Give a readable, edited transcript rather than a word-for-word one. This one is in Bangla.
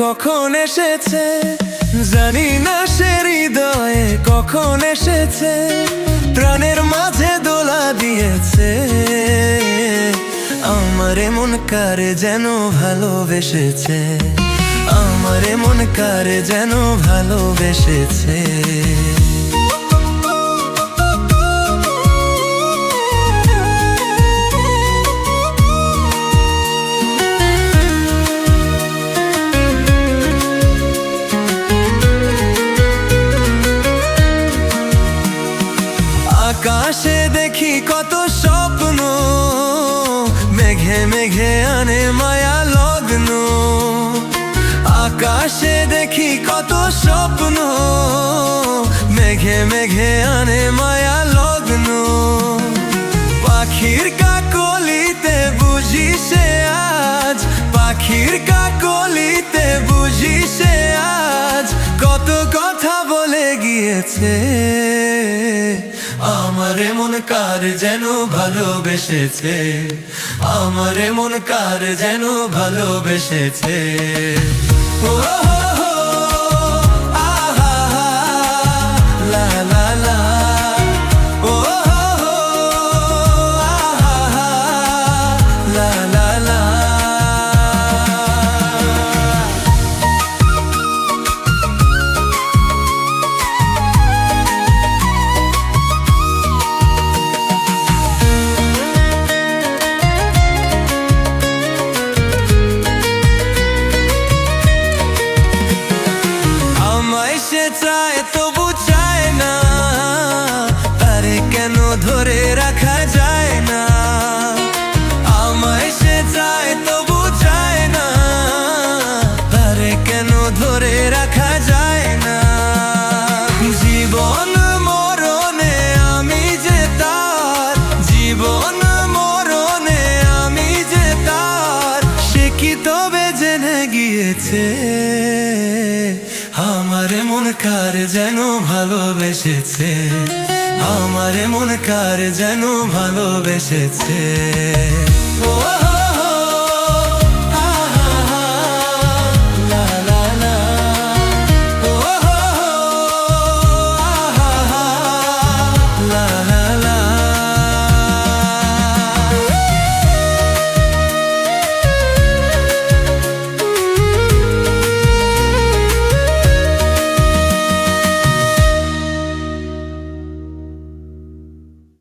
কখন এসেছে, জানি না সে হৃদয়ে কখন এসেছে, প্রাণের মাঝে দোলা দিয়েছে। আমার মন কারে যেন ভালোবেসেছে, আমার মন কারে যেন ভালোবেসেছে। আকাশে দেখি কত স্বপ্ন, মেঘে মেঘে আনে মায়া লগ্ন। আকাশে দেখি কত স্বপ্ন, মেঘে মেঘে আনে মায়া লগ্ন। পাখির কাকলিতে বুঝি সে আজ, পাখির কাকলিতে বুঝি সে আজ কত কথা বলে গিয়েছে। আমার মন কার যেন ভালোবেসেছে, আমার মন কার যেন ভালোবেসেছে। ও আহা লা লা লা, ও আহা লা লা লা। সে চায় তবু চায় না, তারে কেন ধরে রাখা যায় না। আমায় সে চায় তবু চায় না, তারে কেন ধরে রাখা যায় না। জীবন মরণে আমি যে তার, জীবন মরণে আমি যে তার, সে কি তবে জেনে গিয়েছে। আমার মন কার যেন ভালোবেসেছে, আমার মন কার যেন ভালোবেসেছে। ও